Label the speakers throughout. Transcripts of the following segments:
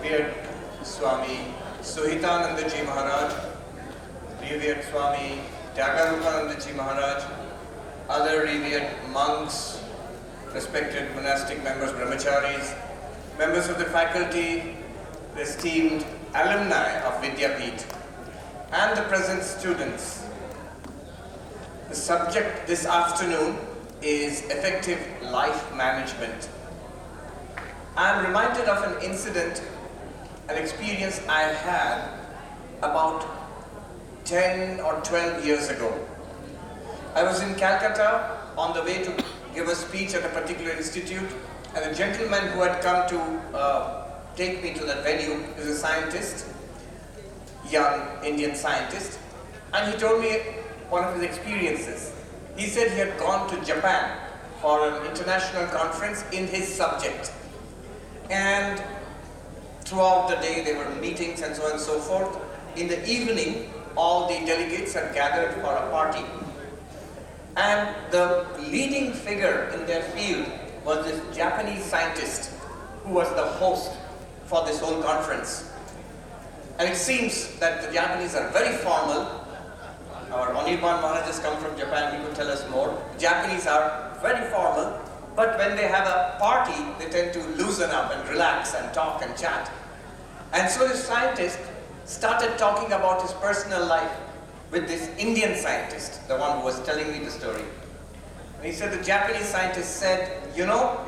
Speaker 1: revered Swami Suhitanandaji Maharaj, revered Swami Deoghar Maharaj, other revered monks, respected monastic members, brahmacharis, members of the faculty, the esteemed alumni of Vidyapith, and the present students. The subject this afternoon is effective life management. I am reminded of an incident, an experience I had about 10 or 12 years ago. I was in Calcutta on the way to give a speech at a particular institute, and the gentleman who had come to take me to that venue is a scientist, young Indian scientist, and he told me one of his experiences. He said he had gone to Japan for an international conference in his subject, and throughout the day there were meetings and so on and so forth. In the evening, all the delegates had gathered for a party, and the leading figure in their field was this Japanese scientist who was the host for this whole conference. And it seems that the Japanese are very formal. Our Anirban Maharaj has come from Japan, he could tell us more. Japanese are very formal, but when they have a party, they tend to loosen up and relax and talk and chat. And so this scientist started talking about his personal life with this Indian scientist, the one who was telling me the story. And he said, the Japanese scientist said, you know,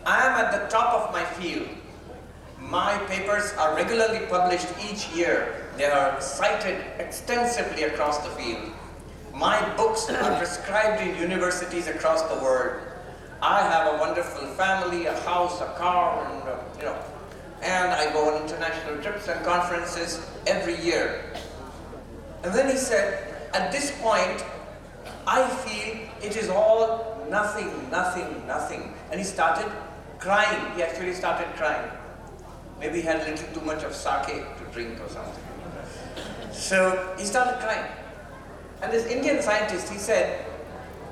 Speaker 1: I am at the top of my field. My papers are regularly published each year. They are cited extensively across the field. My books are prescribed in universities across the world. I have a wonderful family, a house, a car, and I go on international trips and conferences every year. And then he said, at this point, I feel it is all nothing, nothing, nothing. And he started crying. He actually started crying. Maybe he had a little too much of sake to drink or something. So he started crying. And this Indian scientist, he said,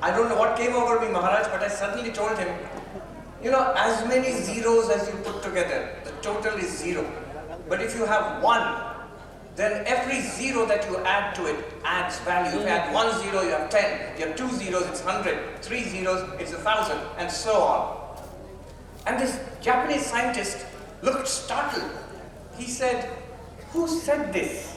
Speaker 1: I don't know what came over me, Maharaj, but I suddenly told him, you know, as many zeros as you put together, the total is zero. But if you have one, then every zero that you add to it adds value. If you add 1 0, you have 10. You have 2 zeros, it's 100. 3 zeros, it's 1,000, and so on. And this Japanese scientist looked startled. He said, who said this?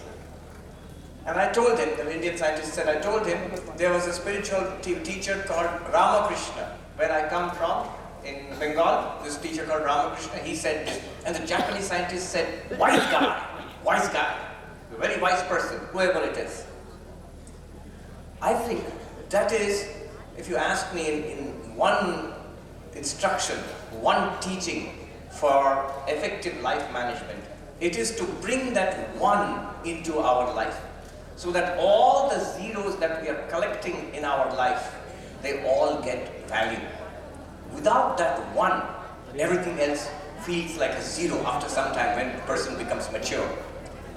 Speaker 1: And I told him, the Indian scientist said, I told him there was a spiritual teacher called Ramakrishna, where I come from in Bengal. This teacher called Ramakrishna, he said this. And the Japanese scientist said, wise guy, a very wise person, whoever it is. I think that is, if you ask me in one instruction, one teaching for effective life management, it is to bring that one into our life, so that all the zeros that we are collecting in our life, they all get value. Without that one, everything else feels like a zero after some time when a person becomes mature.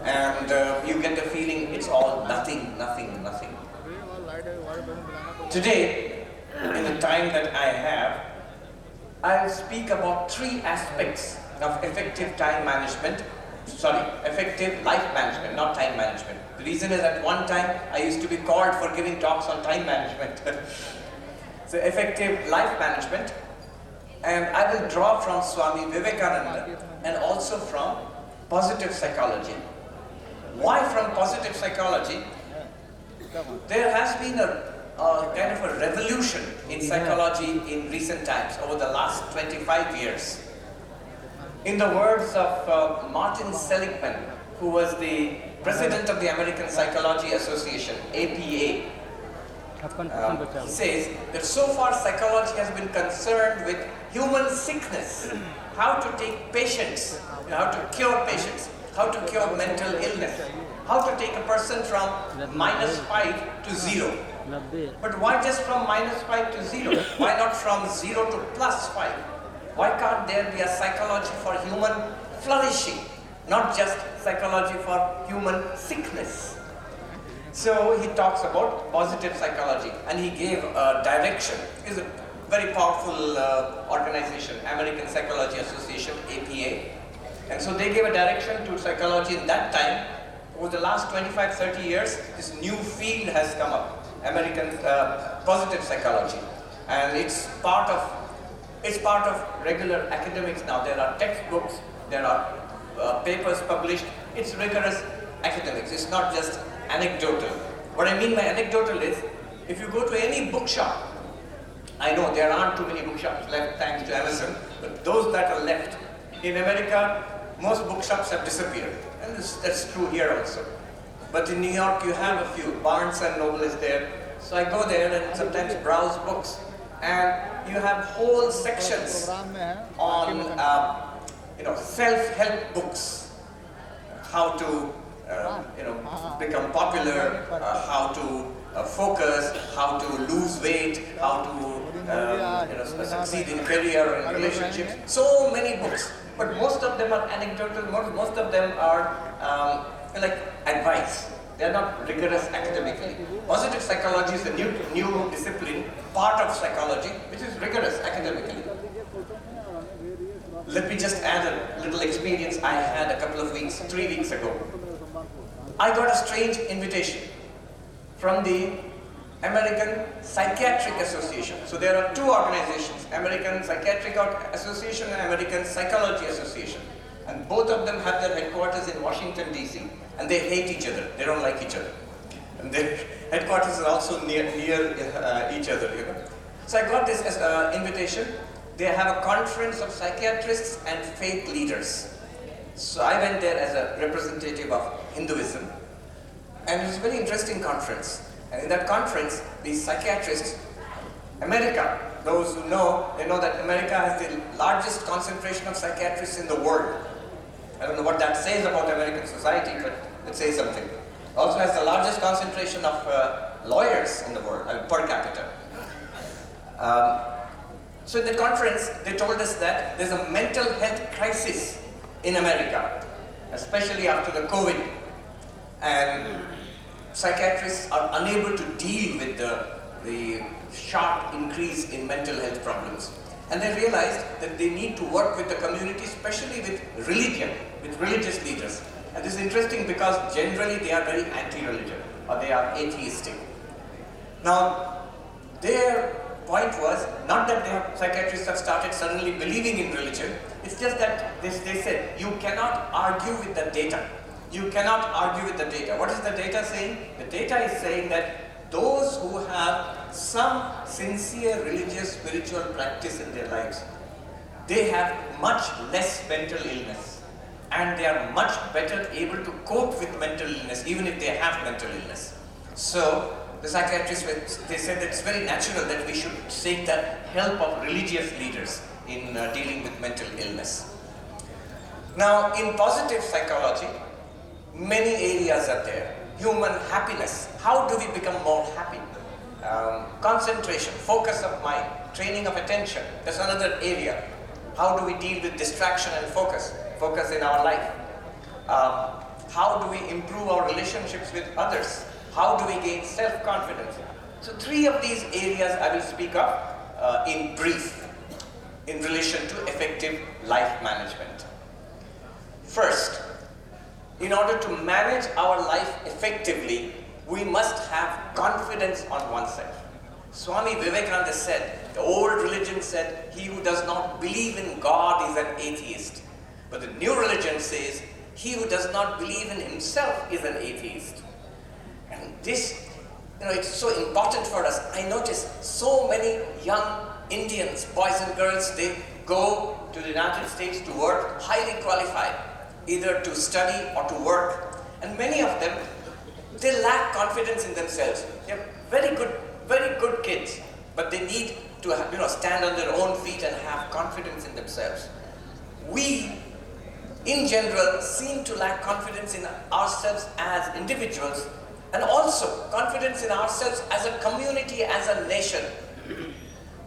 Speaker 1: And you get the feeling it's all nothing, nothing, nothing. Today, in the time that I have, I'll speak about 3 aspects of effective effective life management, not time management. The reason is at one time I used to be called for giving talks on time management. So effective life management, and I will draw from Swami Vivekananda and also from positive psychology. Why from positive psychology? There has been a kind of a revolution in psychology in recent times, over the last 25 years. In the words of Martin Seligman, who was the president of the American Psychology Association, APA, he says that so far psychology has been concerned with human sickness, how to take patients, how to cure patients, how to cure mental illness, how to take a person from -5 to 0. But why just from -5 to 0? Why not from 0 to +5? Why can't there be a psychology for human flourishing, not just psychology for human sickness? So he talks about positive psychology, and he gave a direction. It's a very powerful organization, American Psychology Association, APA. And so they gave a direction to psychology in that time. Over the last 25, 30 years, this new field has come up, American positive psychology. And it's part of regular academics now. There are textbooks, there are papers published. It's rigorous academics. It's not just anecdotal. What I mean by anecdotal is, if you go to any bookshop, I know there aren't too many bookshops left thanks to Amazon, but those that are left, in America, most bookshops have disappeared. And that's true here also. But in New York, you have a few. Barnes and Noble is there. So I go there and sometimes browse books. And you have whole sections on self-help books. How to become popular, how to focus, how to lose weight, how to succeed in career or in relationships. So many books. But most of them are anecdotal, most of them are like advice. They are not rigorous academically. Positive psychology is a new discipline, part of psychology, which is rigorous academically. Let me just add a little experience I had a couple of 3 weeks ago. I got a strange invitation from the American Psychiatric Association. So there are two organizations, American Psychiatric Association and American Psychology Association. And both of them have their headquarters in Washington, D.C. And they hate each other. They don't like each other. And their headquarters are also near each other. So I got this invitation. They have a conference of psychiatrists and faith leaders. So I went there as a representative of Hinduism. And it was a very interesting conference. And in that conference, these psychiatrists, America, those who know, they know that America has the largest concentration of psychiatrists in the world. I don't know what that says about American society, but it says something. Also has the largest concentration of lawyers in the world, per capita. So in the conference, they told us that there's a mental health crisis in America, especially after the COVID. And psychiatrists are unable to deal with the sharp increase in mental health problems. And they realized that they need to work with the community, especially with religion, with religious leaders. And this is interesting because generally they are very anti-religion, or they are atheistic. Now, their point was not that psychiatrists have started suddenly believing in religion, it's just that they said, you cannot argue with the data. You cannot argue with the data. What is the data saying? The data is saying that those who have some sincere religious, spiritual practice in their lives, they have much less mental illness. And they are much better able to cope with mental illness, even if they have mental illness. So, the psychiatrists, they said that it's very natural that we should seek the help of religious leaders in dealing with mental illness. Now, in positive psychology, many areas are there. Human happiness. How do we become more happy? Concentration, focus of mind, training of attention. That's another area. How do we deal with distraction and focus in our life? How do we improve our relationships with others? How do we gain self-confidence? So 3 of these areas I will speak of in brief in relation to effective life management. First, in order to manage our life effectively, we must have confidence on oneself. Swami Vivekananda said, the old religion said, he who does not believe in God is an atheist. But the new religion says, he who does not believe in himself is an atheist. And this, it's so important for us. I notice so many young Indians, boys and girls, they go to the United States to work, highly qualified, either to study or to work. And many of them, they lack confidence in themselves. They're very good kids, but they need to stand on their own feet and have confidence in themselves. We, in general, seem to lack confidence in ourselves as individuals, and also confidence in ourselves as a community, as a nation.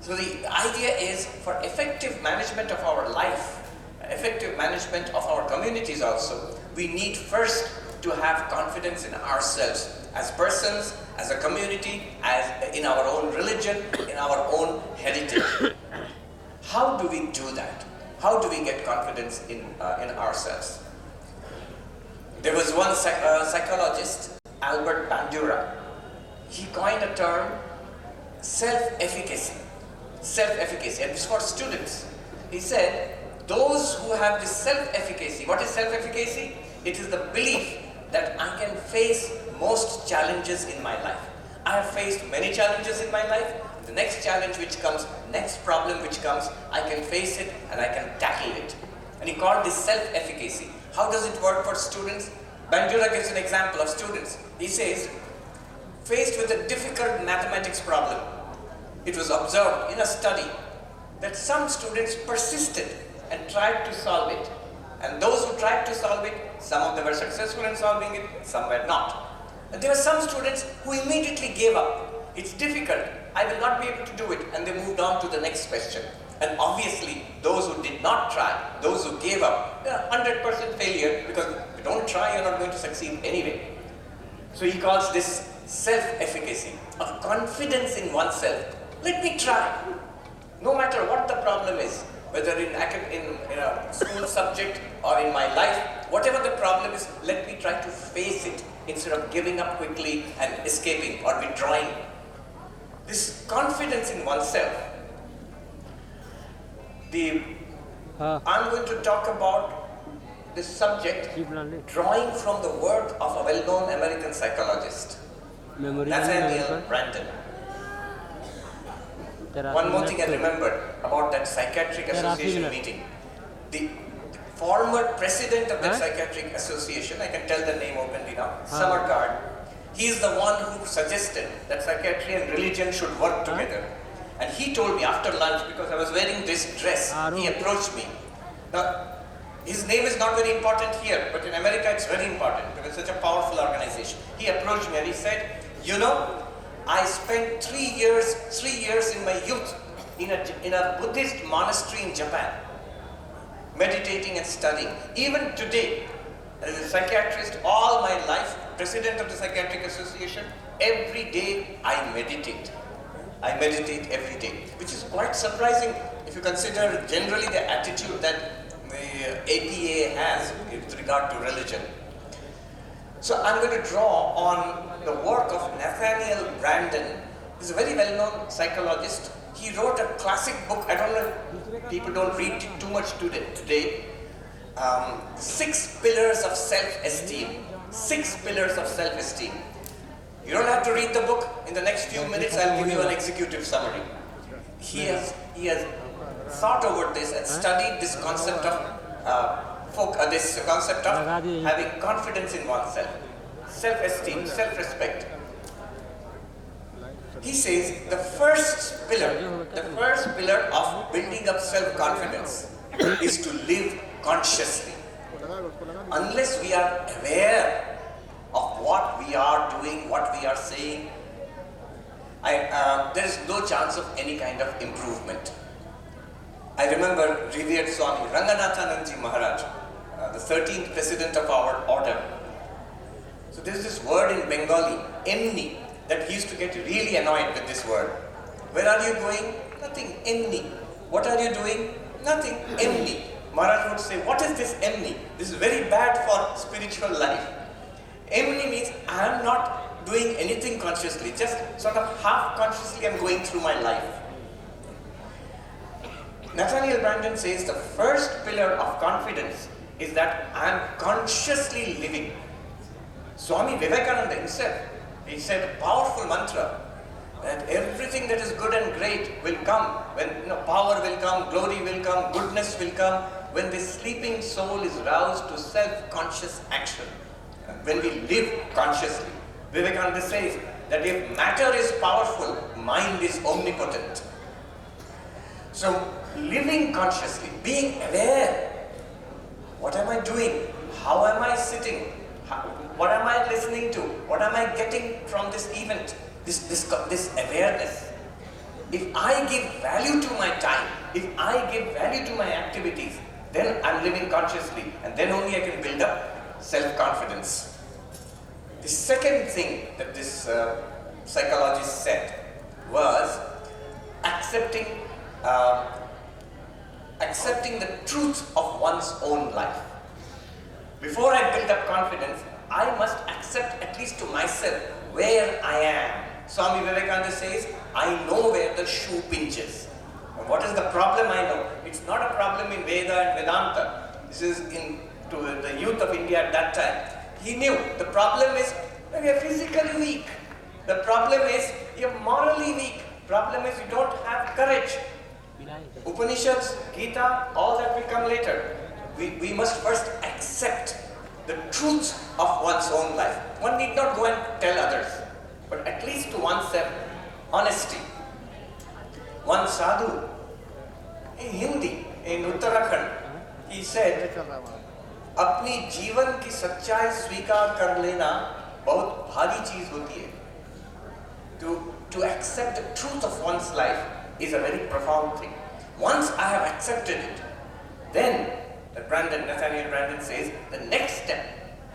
Speaker 1: So the idea is, for effective management of our life, effective management of our communities also, we need first to have confidence in ourselves as persons, as a community, as in our own religion, in our own heritage. How do we do that? how do we get confidence in ourselves? There was one psychologist, Albert Bandura. He coined a term, self-efficacy. Self-efficacy, and it's for students. He said, those who have this self-efficacy, what is self-efficacy? It is the belief that I can face most challenges in my life. I have faced many challenges in my life. The next challenge which comes, next problem which comes, I can face it and I can tackle it. And he called this self-efficacy. How does it work for students? Bandura gives an example of students. He says, faced with a difficult mathematics problem, it was observed in a study that some students persisted and tried to solve it. And those who tried to solve it, some of them were successful in solving it, some were not. And there were some students who immediately gave up. It's difficult, I will not be able to do it, and they moved on to the next question. And obviously, those who did not try, those who gave up, they are 100% failure, because if you don't try, you're not going to succeed anyway. So he calls this self-efficacy, a confidence in oneself. Let me try, no matter what the problem is, whether in a school subject or in my life, whatever the problem is, let me try to face it instead of giving up quickly and escaping or withdrawing. This confidence in oneself. I'm going to talk about this subject drawing from the work of a well-known American psychologist, Nathaniel Branden. One more thing I remembered about that Psychiatric Association meeting. The former president of that Psychiatric Association, I can tell the name openly now, Samarkand, he is the one who suggested that psychiatry and religion should work together. And he told me after lunch, because I was wearing this dress, he approached me. Now, his name is not very important here, but in America it's very important because it's such a powerful organization. He approached me and he said, you know, I spent 3 years in my youth in a Buddhist monastery in Japan, meditating and studying. Even today, as a psychiatrist, all my life, president of the Psychiatric Association, every day I meditate. I meditate every day, which is quite surprising if you consider generally the attitude that the APA has with regard to religion. So I'm going to draw on the work of Nathaniel Branden. He's a very well-known psychologist. He wrote a classic book. I don't know, people don't read it too much today. 6 Pillars of Self-Esteem. 6 Pillars of Self-Esteem. You don't have to read the book. In the next few minutes, I'll give you an executive summary. He has thought over this and studied this concept of having confidence in oneself, self-esteem, self-respect. He says the first pillar of building up self-confidence is to live consciously. Unless we are aware of what we are doing, what we are saying, there is no chance of any kind of improvement. I remember revered Swami Ranganathananji Maharaj, the 13th president of our order. So there is this word in Bengali, emni, that he used to get really annoyed with this word. Where are you going? Nothing, emni. What are you doing? Nothing, emni. Maharaj would say, what is this emni? This is very bad for spiritual life. Emni means I am not doing anything consciously, just sort of half consciously I am going through my life. Nathaniel Branden says the first pillar of confidence is that I am consciously living. Swami Vivekananda himself, he said a powerful mantra that everything that is good and great will come. When power will come, glory will come, goodness will come, when the sleeping soul is roused to self-conscious action. When we live consciously. Vivekananda says that if matter is powerful, mind is omnipotent. So, living consciously, being aware, what am I doing? How am I sitting? What am I listening to? What am I getting from this event? This awareness. If I give value to my time, if I give value to my activities, then I'm living consciously, and then only I can build up self-confidence. The second thing that this psychologist said was accepting accepting the truth of one's own life. Before I build up confidence, I must accept at least to myself where I am. Swami Vivekananda says, I know where the shoe pinches. And what is the problem I know? It's not a problem in Veda and Vedanta. This is to the youth of India at that time. He knew the problem is we are physically weak. The problem is you are morally weak. Problem is you don't have courage. Upanishads, Gita, all that will come later. We must first accept the truth of one's own life. One need not go and tell others, but at least to oneself, honesty. One sadhu in Hindi, in Uttarakhand, he said, अपनी जीवन की सच्चाई स्वीकार कर लेना बहुत भारी चीज होती है. To accept the truth of one's life is a very profound thing. Once I have accepted it, then Nathaniel Branden says, the next step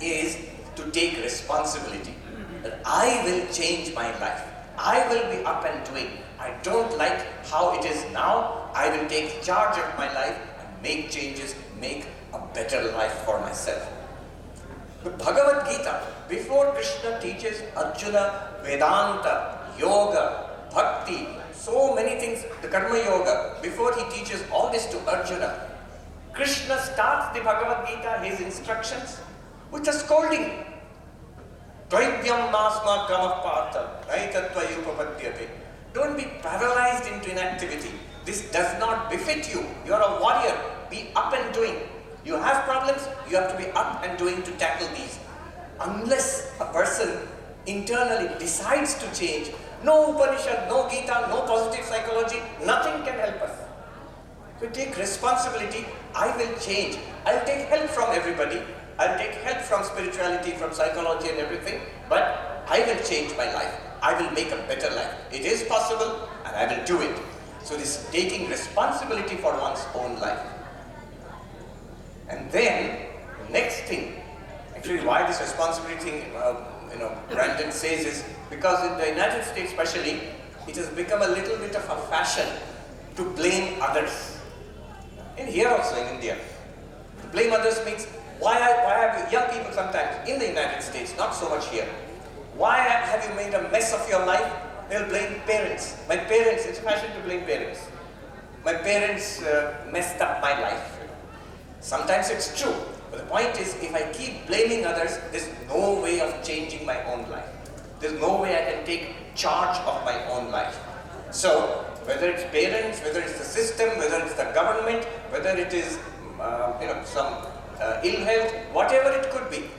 Speaker 1: is to take responsibility. That I will change my life. I will be up and doing. I don't like how it is now. I will take charge of my life and make changes, make a better life for myself. The Bhagavad Gita, before Krishna teaches Arjuna Vedanta, Yoga, Bhakti, so many things, the Karma Yoga, before he teaches all this to Arjuna, Krishna starts the Bhagavad Gita, his instructions, with a scolding. Dvaidyam masma kamah partha, naitatva yupapadyate. Don't be paralyzed into inactivity. This does not befit you. You are a warrior. Be up and doing. You have problems, you have to be up and doing to tackle these. Unless a person internally decides to change, no Upanishad, no Gita, no positive psychology, nothing can help us. So take responsibility. I will change. I'll take help from everybody. I'll take help from spirituality, from psychology and everything, but I will change my life. I will make a better life. It is possible and I will do it. So this taking responsibility for one's own life. And then, the next thing, actually why this responsibility thing, Brandon says is, because in the United States especially, it has become a little bit of a fashion to blame others. And here also in India, to blame others means, why have you, young people sometimes, in the United States, not so much here, why have you made a mess of your life? They'll blame parents. My parents, it's a fashion to blame parents. My parents messed up my life. Sometimes it's true, but the point is, if I keep blaming others, there's no way of changing my own life. There's no way I can take charge of my own life. So, whether it's parents, whether it's the system, whether it's the government, whether it is some ill health, whatever it could be,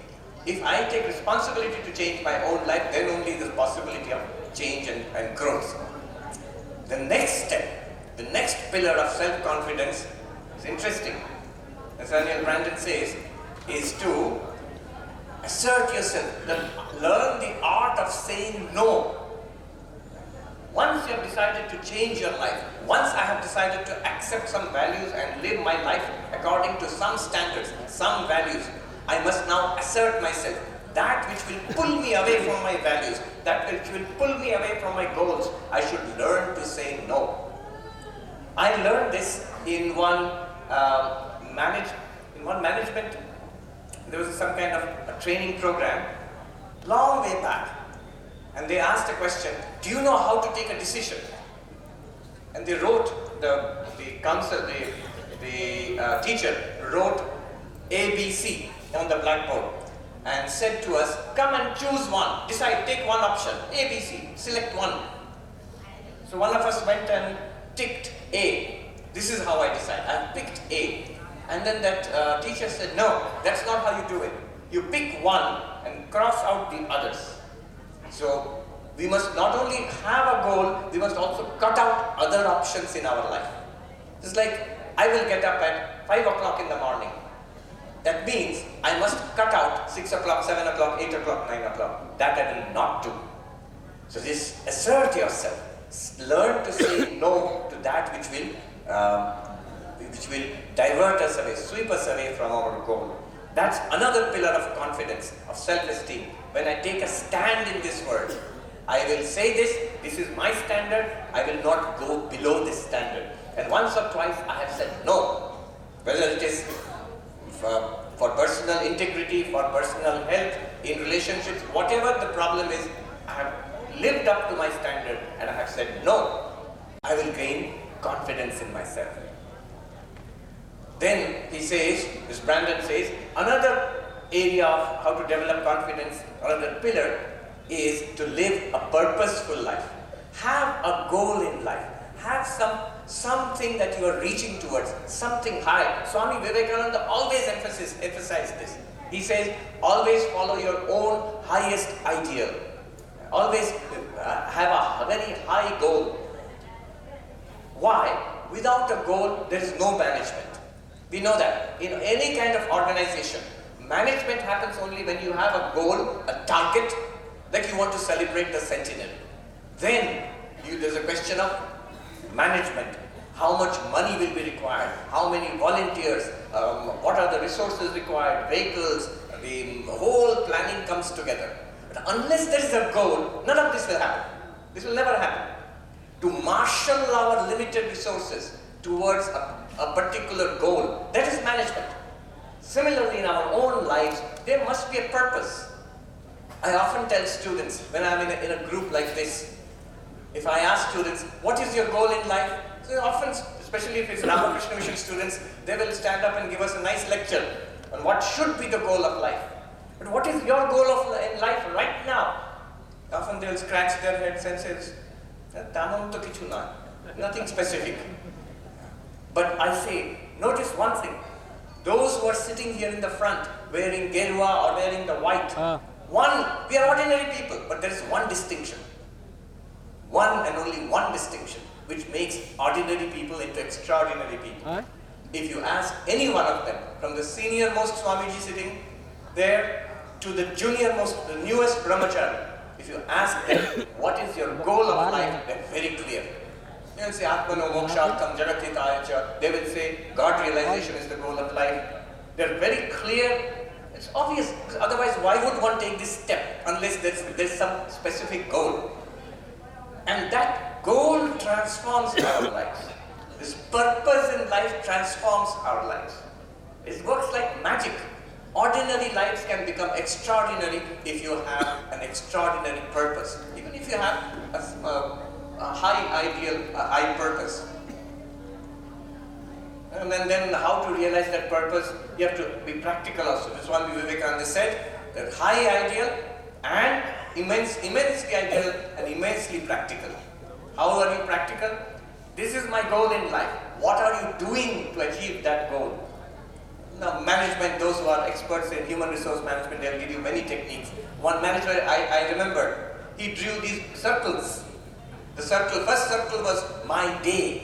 Speaker 1: if I take responsibility to change my own life, then only there's possibility of change and growth. The next step, the next pillar of self-confidence is interesting. Nathaniel Branden says, is to assert yourself, learn the art of saying no. Once you have decided to change your life, once I have decided to accept some values and live my life according to some standards, some values, I must now assert myself. That which will pull me away from my values, that which will pull me away from my goals, I should learn to say no. I learned this in one management, there was some kind of a training program, long way back. And they asked a question, do you know how to take a decision? And they wrote, the teacher wrote ABC on the blackboard and said to us, come and choose one, decide, take one option, ABC, select one. So one of us went and ticked A. This is how I decide, I picked A. And then that teacher said, no, that's not how you do it. You pick one and cross out the others. So we must not only have a goal, we must also cut out other options in our life. It's like, I will get up at 5 o'clock in the morning. That means I must cut out 6 o'clock, 7 o'clock, 8 o'clock, 9 o'clock. That I will not do. So this, assert yourself. Learn to say no to that which will divert us away, sweep us away from our goal. That's another pillar of confidence, of self-esteem. When I take a stand in this world, I will say this is my standard, I will not go below this standard. And once or twice I have said no. Whether it is for personal integrity, for personal health, in relationships, whatever the problem is, I have lived up to my standard and I have said no, I will gain confidence in myself. Then he says, this Brandon says, another area of how to develop confidence, another pillar, is to live a purposeful life. Have a goal in life. Have something that you are reaching towards, something high. Swami Vivekananda always emphasized this. He says, always follow your own highest ideal. Always have a very high goal. Why? Without a goal, there is no management. We know that. In any kind of organization, management happens only when you have a goal, a target, like you want to celebrate the Centenary. Then there's a question of management. How much money will be required? How many volunteers? What are the resources required? Vehicles? The whole planning comes together. But unless there is a goal, none of this will happen. This will never happen. To marshal our limited resources towards a particular goal, that is management. Similarly, in our own lives, there must be a purpose. I often tell students, when I'm in a group like this, if I ask students, what is your goal in life? So often, especially if it's Ramakrishna Mission students, they will stand up and give us a nice lecture on what should be the goal of life. But what is your goal in life right now? Often they'll scratch their heads and say, nothing specific. But I say, notice one thing. Those who are sitting here in the front, wearing gerwa or wearing the white, we are ordinary people, but there is one distinction. One and only one distinction, which makes ordinary people into extraordinary people. If you ask any one of them, from the senior most Swamiji sitting there to the junior most, the newest brahmachari, if you ask them, what is your goal of life, they're very clear. They will say, Atmano mokshartham jagatitayacha. They will say, God realization is the goal of life. They're very clear. It's obvious. Otherwise, why would one take this step unless there's some specific goal? And that goal transforms our lives. This purpose in life transforms our lives. It works like magic. Ordinary lives can become extraordinary if you have an extraordinary purpose. Even if you have a high ideal, a high purpose. And then how to realize that purpose, you have to be practical also. Swami Vivekananda said that high ideal and immensely ideal and immensely practical. How are you practical? This is my goal in life. What are you doing to achieve that goal? Now, management, those who are experts in human resource management, they'll give you many techniques. One manager, I remember, he drew these circles. The first circle was my day.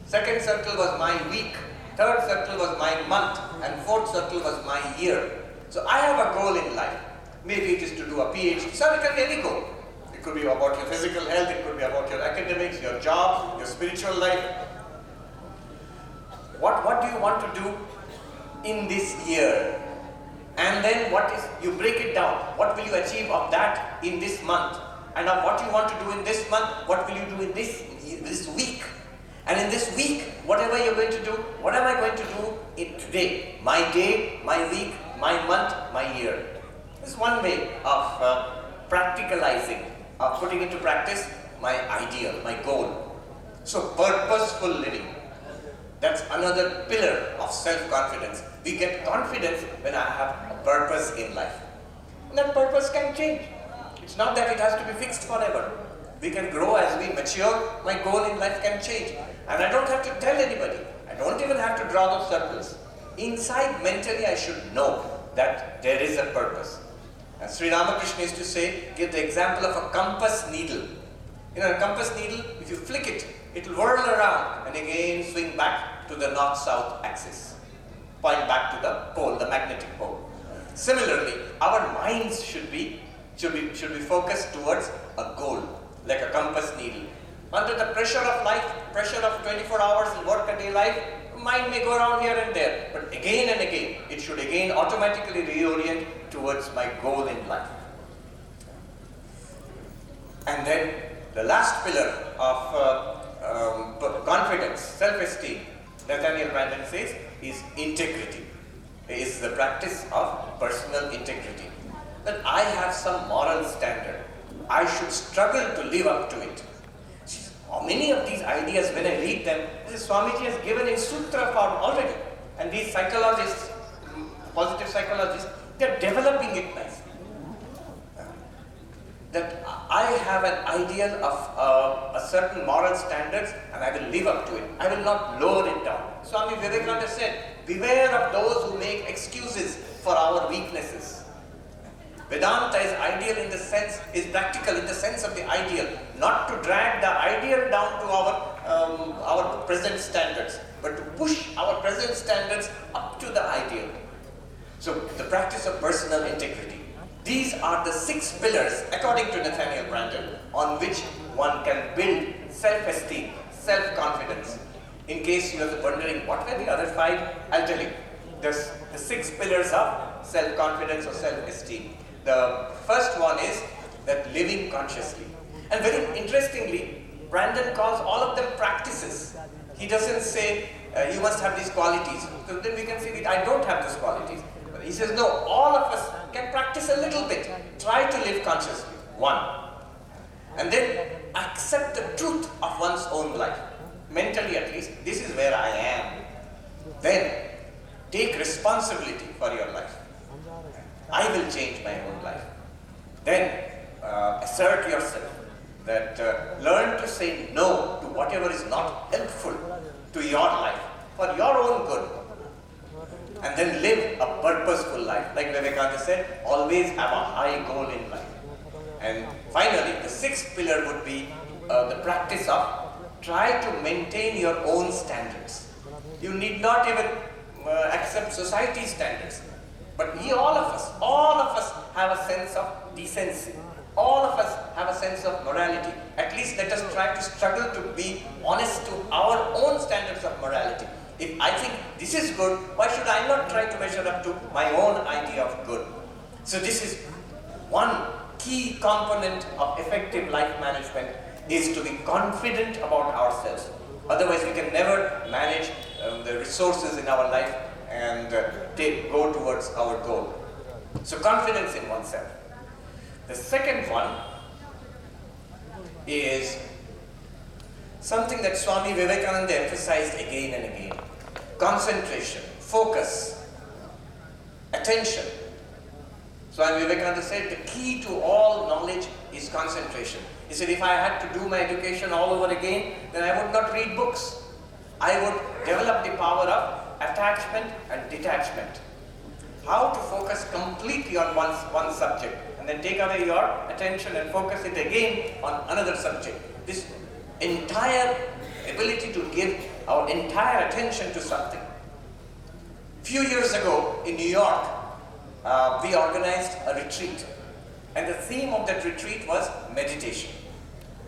Speaker 1: Second circle was my week. Third circle was my month. And fourth circle was my year. So I have a goal in life. Maybe it is to do a PhD. So it can be any goal. It could be about your physical health. It could be about your academics, your job, your spiritual life. What do you want to do in this year? And then you break it down. What will you achieve of that in this month? And of what you want to do in this month, what will you do in this week? And in this week, whatever you're going to do, what am I going to do in today? My day, my week, my month, my year. This is one way of practicalizing, of putting into practice my ideal, my goal. So purposeful living. That's another pillar of self-confidence. We get confidence when I have a purpose in life. And that purpose can change. It's not that it has to be fixed forever. We can grow as we mature. My goal in life can change. And I don't have to tell anybody. I don't even have to draw those circles. Inside, mentally, I should know that there is a purpose. And Sri Ramakrishna used to say, give the example of a compass needle. You know, a compass needle, if you flick it, it will whirl around and again swing back to the north-south axis. Point back to the pole, the magnetic pole. Similarly, our minds should be focused towards a goal, like a compass needle. Under the pressure of life, pressure of 24 hours work-a-day life, mind may go around here and there, but again and again, it should again automatically reorient towards my goal in life. And then the last pillar of confidence, self-esteem, Nathaniel Branden says, is integrity. Is the practice of personal integrity. That I have some moral standard. I should struggle to live up to it. Many of these ideas, when I read them, Swamiji has given in sutra form already. And these psychologists, positive psychologists, they are developing it nicely. That I have an ideal of a certain moral standards and I will live up to it. I will not lower it down. Swami Vivekananda said, beware of those who make excuses for our weaknesses. Vedanta is ideal in the sense, is practical in the sense of the ideal, not to drag the ideal down to our present standards, but to push our present standards up to the ideal. So the practice of personal integrity. These are the 6 pillars, according to Nathaniel Branden, on which one can build self-esteem, self-confidence. In case you are wondering what were the other 5, I'll tell you. There's the 6 pillars of self-confidence or self-esteem. The first one is that living consciously. And very interestingly, Branden calls all of them practices. He doesn't say you must have these qualities. So then we can say that I don't have these qualities. But he says no, all of us can practice a little bit. Try to live consciously. 1. And then accept the truth of one's own life. Mentally at least, this is where I am. Then take responsibility for your life. I will change my own life. Then assert yourself. That learn to say no to whatever is not helpful to your life for your own good. And then live a purposeful life. Like Vivekananda said, always have a high goal in life. And finally, the 6th pillar would be the practice of try to maintain your own standards. You need not even accept society's standards. But all of us have a sense of decency. All of us have a sense of morality. At least let us try to struggle to be honest to our own standards of morality. If I think this is good, why should I not try to measure up to my own idea of good? So this is one key component of effective life management, is to be confident about ourselves. Otherwise we can never manage the resources in our life and go towards our goal. So confidence in oneself. The second one is something that Swami Vivekananda emphasized again and again. Concentration, focus, attention. Swami Vivekananda said the key to all knowledge is concentration. He said if I had to do my education all over again, then I would not read books. I would develop the power of attachment and detachment. How to focus completely on one subject and then take away your attention and focus it again on another subject. This entire ability to give our entire attention to something. Few years ago in New York, we organized a retreat, and the theme of that retreat was meditation.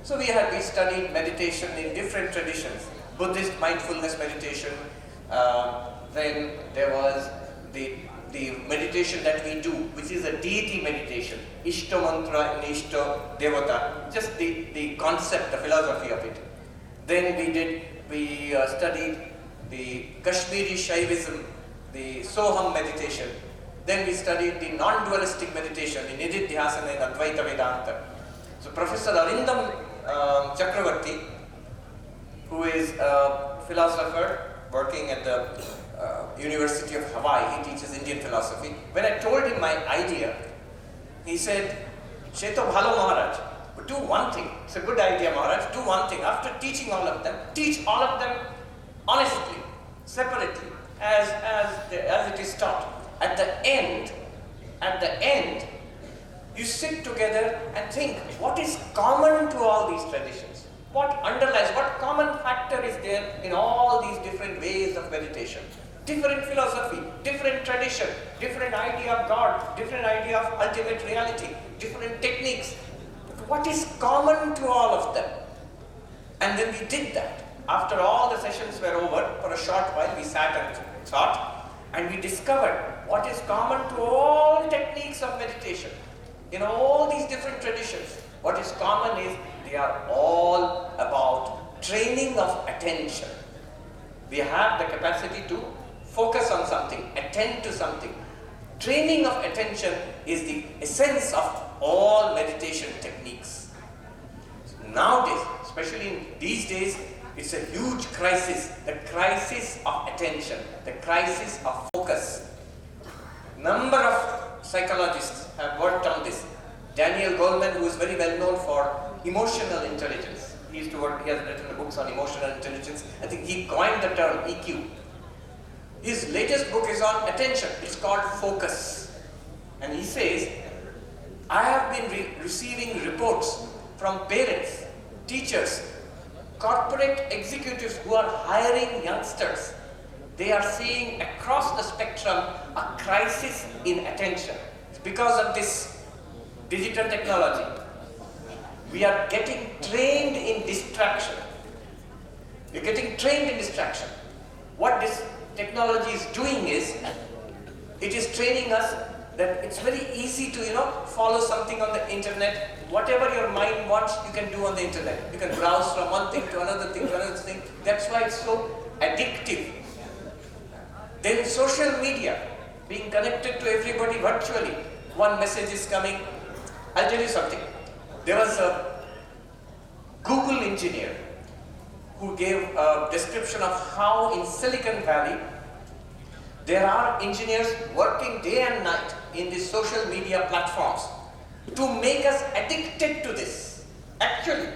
Speaker 1: So we studied meditation in different traditions. Buddhist mindfulness meditation, then there was the meditation that we do, which is a deity meditation, Ishta Mantra and Ishta Devata, just the concept, the philosophy of it. Then we studied the Kashmiri Shaivism, the Soham meditation. Then we studied the non-dualistic meditation, the Nididhyasana and Advaita Vedanta. So Professor Arindam Chakravarti, who is a philosopher working at the University of Hawaii, he teaches Indian philosophy. When I told him my idea, he said, Cheto Bhalo Maharaj, do one thing. It's a good idea, Maharaj. Do one thing. After teaching all of them, teach all of them honestly, separately, as it is taught. At the end, you sit together and think, what is common to all these traditions? What underlies, what common factor is there in all these different ways of meditation? Different philosophy, different tradition, different idea of God, different idea of ultimate reality, different techniques. What is common to all of them? And then we did that. After all the sessions were over, for a short while we sat and thought, and we discovered what is common to all techniques of meditation. In all these different traditions, what is common is they are all about training of attention.
Speaker 2: They have the capacity to focus on something, attend to something. Training of attention is the essence of all meditation techniques. Nowadays, especially in these days, it's a huge crisis, the crisis of attention, the crisis of focus. Number of psychologists have worked on this. Daniel Goleman, who is very well known for emotional intelligence, he has written books on emotional intelligence. I think he coined the term EQ. His latest book is on attention. It's called Focus. And he says, I have been receiving reports from parents, teachers, corporate executives who are hiring youngsters. They are seeing across the spectrum a crisis in attention. It's because of this digital technology. We are getting trained in distraction. We're getting trained in distraction. What this technology is doing is, it is training us that it's very easy to, follow something on the internet. Whatever your mind wants, you can do on the internet. You can browse from one thing to another thing to another thing. That's why it's so addictive. Then social media, being connected to everybody virtually. One message is coming. I'll tell you something. There was a Google engineer who gave a description of how in Silicon Valley there are engineers working day and night in these social media platforms to make us addicted to this. Actually,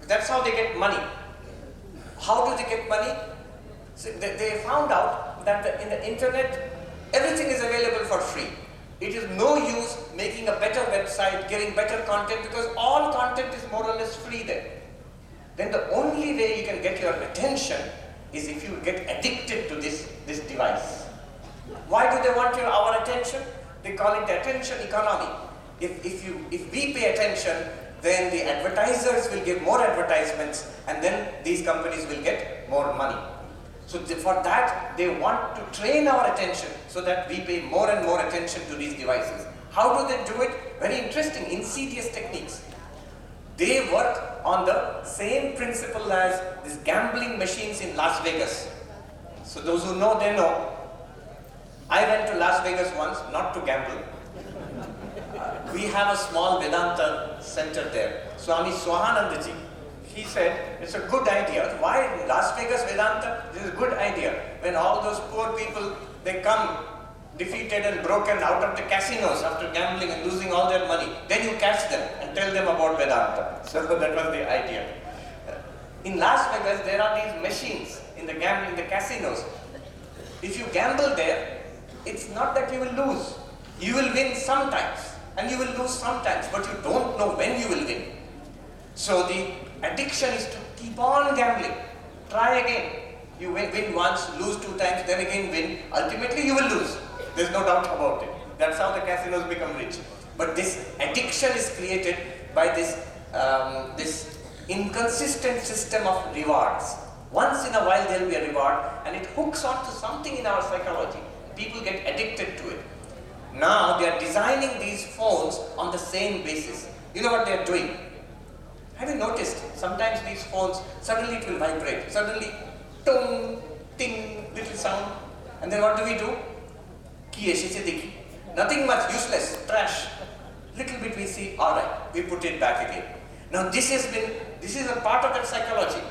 Speaker 2: that's how they get money. How do they get money? So they found out that in the internet, everything is available for free. It is no use making a better website, giving better content, because all content is more or less free there. Then the only way you can get your attention is if you get addicted to this device. Why do they want our attention? They call it the attention economy. If we pay attention, then the advertisers will give more advertisements, and then these companies will get more money. So for that, they want to train our attention so that we pay more and more attention to these devices. How do they do it? Very interesting, insidious techniques. They work on the same principle as these gambling machines in Las Vegas. So those who know, they know. I went to Las Vegas once, not to gamble. We have a small Vedanta center there. Swami Swahanandaji, he said, it's a good idea. Why Las Vegas Vedanta? This is a good idea. When all those poor people, they come defeated and broken out of the casinos after gambling and losing all their money, then you catch them and tell them about Vedanta. So that was the idea. In Las Vegas, there are these machines in the gambling, the casinos. If you gamble there, it's not that you will lose. You will win sometimes and you will lose sometimes, but you don't know when you will win. So the addiction is to keep on gambling. Try again. You win once, lose 2 times, then again win. Ultimately you will lose. There's no doubt about it. That's how the casinos become rich. But this addiction is created by this inconsistent system of rewards. Once in a while there will be a reward, and it hooks onto something in our psychology. People get addicted to it. Now they are designing these phones on the same basis. You know what they are doing? Have you noticed? Sometimes these phones, suddenly it will vibrate. Suddenly, tong, ting, little sound. And then what do? Nothing much, useless, trash. Little bit we see, alright, we put it back again. Now this is a part of that psychology.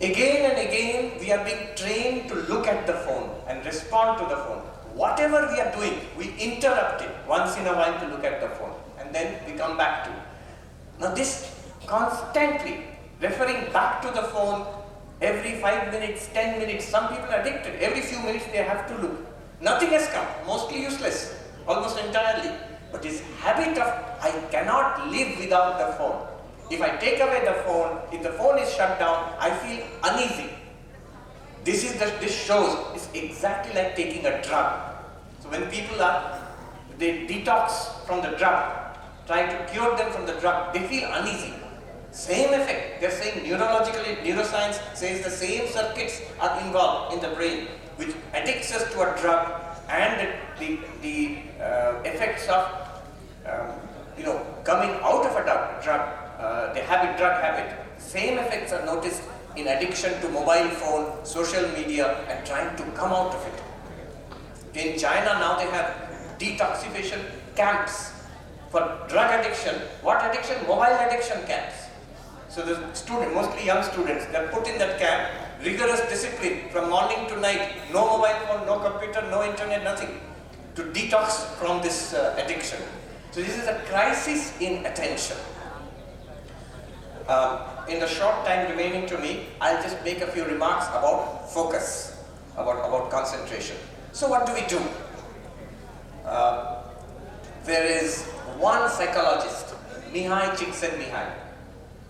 Speaker 2: Again and again, we are being trained to look at the phone and respond to the phone. Whatever we are doing, we interrupt it once in a while to look at the phone. And then we come back to it. Now this constantly referring back to the phone every 5 minutes, 10 minutes, some people are addicted. Every few minutes they have to look. Nothing has come, mostly useless, almost entirely. But this habit of, I cannot live without the phone. If I take away the phone, if the phone is shut down, I feel uneasy. This shows, it's exactly like taking a drug. So when people they detox from the drug, try to cure them from the drug, they feel uneasy. Same effect. They're saying neurologically, neuroscience says the same circuits are involved in the brain, which addicts us to a drug, and the effects of coming out of a drug, the drug habit. Same effects are noticed in addiction to mobile phone, social media, and trying to come out of it. In China now they have detoxification camps for drug addiction. What addiction? Mobile addiction camps. So the student, mostly young students, they are put in that camp, rigorous discipline from morning to night, no mobile phone, no computer, no internet, nothing, to detox from this addiction. So this is a crisis in attention. In the short time remaining to me, I'll just make a few remarks about focus, about concentration. So what do we do? There is one psychologist, Mihai Csikszentmihalyi.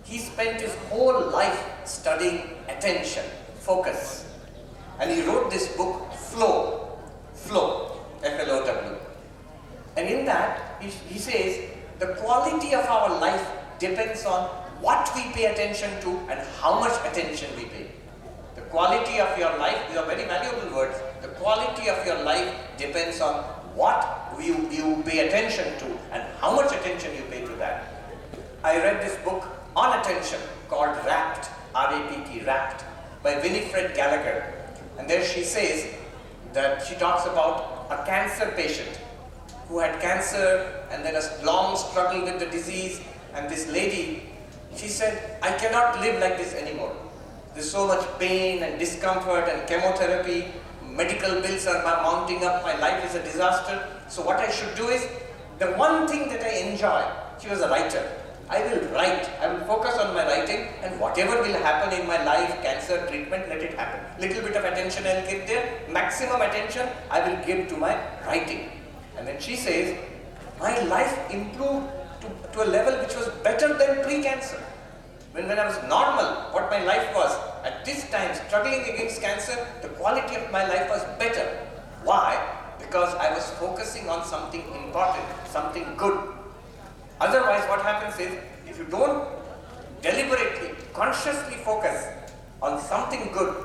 Speaker 2: He spent his whole life studying attention, focus. And he wrote this book, Flow, F-L-O-W. And in that, he says, the quality of our life depends on what we pay attention to and how much attention we pay. The quality of your life, these are very valuable words. The quality of your life depends on what you pay attention to and how much attention you pay to that. I read this book on attention called Rapt, R-A-P-T, Rapt, by Winifred Gallagher. And there she says that she talks about a cancer patient who had cancer and then a long struggle with the disease. And this lady, she said, I cannot live like this anymore. There's so much pain and discomfort and chemotherapy. Medical bills are mounting up. My life is a disaster. So what I should do is, the one thing that I enjoy, she was a writer. I will write. I will focus on my writing, and whatever will happen in my life, cancer treatment, let it happen. Little bit of attention I'll give there. Maximum attention I will give to my writing. And then she says, my life improved to a level which was better than pre-cancer. When I was normal, what my life was, at this time, struggling against cancer, the quality of my life was better. Why? Because I was focusing on something important, something good. Otherwise, what happens is, if you don't deliberately, consciously focus on something good,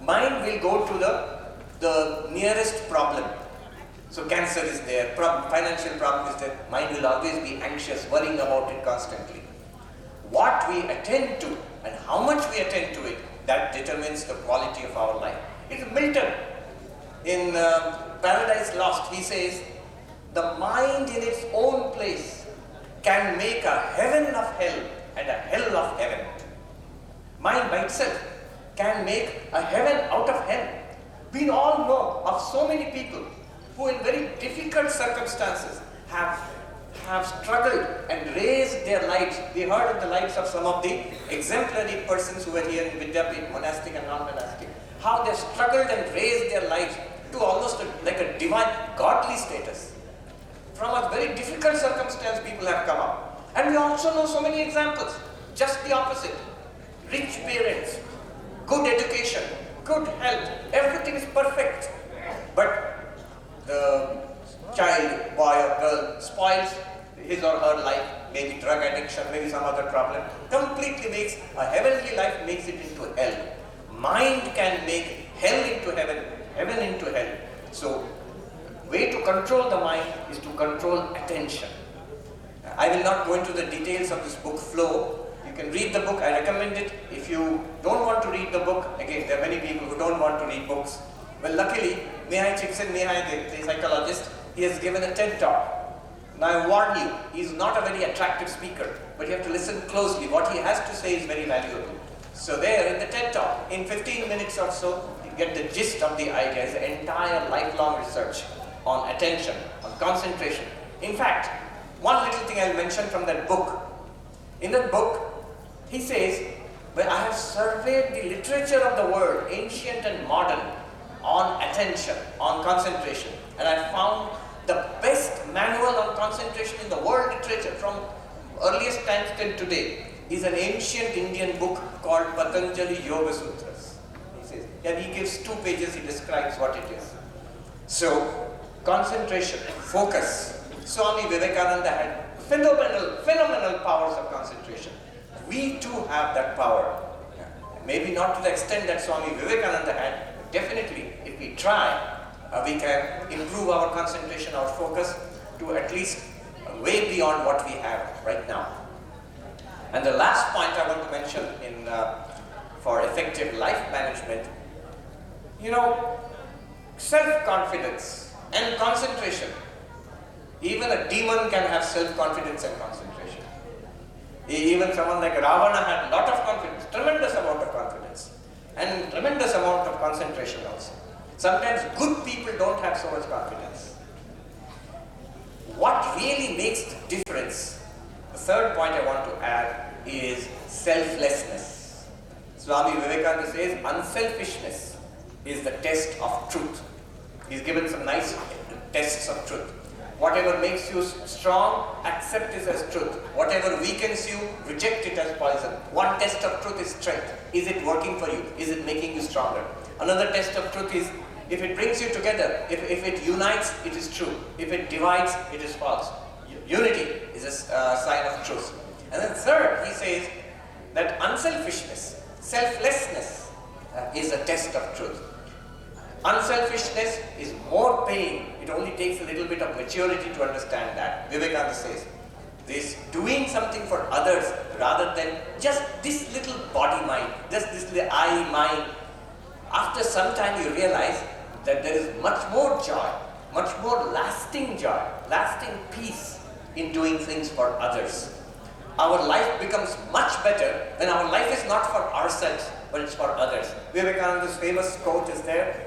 Speaker 2: mind will go to the nearest problem. So cancer is there, financial problem is there, mind will always be anxious, worrying about it constantly. What we attend to and how much we attend to it, that determines the quality of our life. It's Milton. In Paradise Lost, he says, the mind in its own place can make a heaven of hell and a hell of heaven. Mind by itself can make a heaven out of hell. We all know of so many people who in very difficult circumstances have struggled and raised their lives. We heard of the lives of some of the exemplary persons who were here in Vidyapith, monastic and non-monastic, how they struggled and raised their lives to almost like a divine, godly status. From a very difficult circumstance, people have come up. And we also know so many examples, just the opposite. Rich parents, good education, good health, everything is perfect. But the child, boy or girl, spoils his or her life, maybe drug addiction, maybe some other problem, completely makes a heavenly life, makes it into hell. Mind can make hell into heaven, heaven into hell. So, way to control the mind is to control attention. I will not go into the details of this book, Flow. You can read the book, I recommend it. If you don't want to read the book, again, there are many people who don't want to read books. Well, luckily, Mihai Csikszentmihalyi, the psychologist, he has given a TED talk. Now I warn you, he is not a very attractive speaker, but you have to listen closely. What he has to say is very valuable. So there in the TED talk, in 15 minutes or so, you get the gist of the idea. It's the entire lifelong research on attention, on concentration. In fact, one little thing I'll mention from that book. In that book, he says, well, I have surveyed the literature of the world, ancient and modern, on attention, on concentration. And I found the best manual on concentration in the world literature from earliest times till today is an ancient Indian book called Patanjali Yoga Sutras. He says, and he gives 2 pages, he describes what it is. So, concentration, focus. Swami Vivekananda had phenomenal powers of concentration. We too have that power. Maybe not to the extent that Swami Vivekananda had, but definitely if we try, we can improve our concentration, our focus to at least way beyond what we have right now. And the last point I want to mention for effective life management, you know, self-confidence and concentration. Even a demon can have self-confidence and concentration. Even someone like Ravana had a lot of confidence, tremendous amount of confidence, and tremendous amount of concentration also. Sometimes good people don't have so much confidence. What really makes the difference, the third point I want to add, is selflessness. Swami Vivekananda says unselfishness is the test of truth. He's given some nice tests of truth. Whatever makes you strong, accept it as truth. Whatever weakens you, reject it as poison. One test of truth is strength. Is it working for you? Is it making you stronger? Another test of truth is, if it brings you together, if it unites, it is true. If it divides, it is false. Unity is a sign of truth. And then third, he says that unselfishness, selflessness is a test of truth. Unselfishness is more pain. It only takes a little bit of maturity to understand that. Vivekananda says, this doing something for others rather than just this little body mind, just this little I mind. After some time you realize that there is much more joy, much more lasting joy, lasting peace in doing things for others. Our life becomes much better when our life is not for ourselves, but it's for others. Vivekananda's famous quote is there,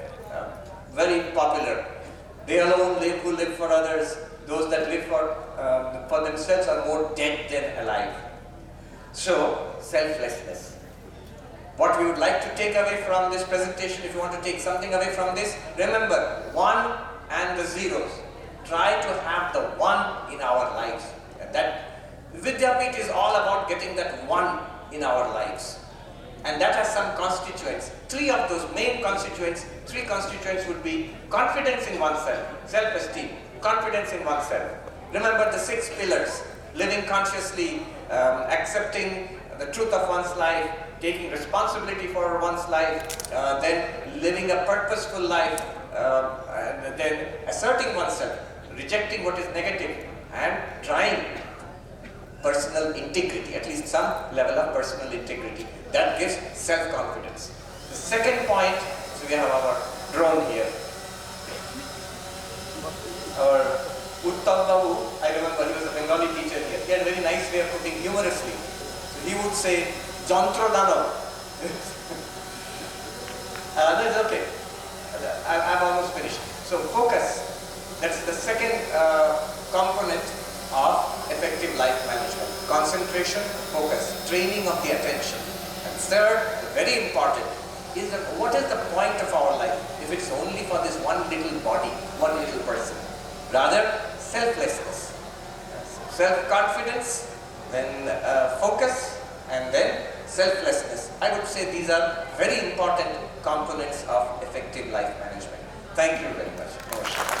Speaker 2: very popular. They alone live who live for others. Those that live for themselves are more dead than alive. So, selflessness. What we would like to take away from this presentation, if you want to take something away from this, remember, 1 and the zeros. Try to have the 1 in our lives. And that Vidyapith is all about getting that 1 in our lives. And that has some constituents. 3 of those main constituents, 3 constituents would be confidence in oneself, self-esteem, confidence in oneself. Remember the 6 pillars: living consciously, accepting the truth of one's life, taking responsibility for one's life, then living a purposeful life, and then asserting oneself, rejecting what is negative, and trying personal integrity, at least some level of personal integrity. That gives self-confidence. The second point, so we have our drone here. Our Uttam Babu, I remember he was a Bengali teacher here. He had a very nice way of putting humorously. So he would say, Jantro Dano. That's okay. I've almost finished. So focus. That's the second component of effective life management. Concentration, focus, training of the attention. And third, very important, is that what is the point of our life if it's only for this one little body, one little person? Rather, selflessness, self-confidence, then focus, and then selflessness. I would say these are very important components of effective life management. Thank you very much.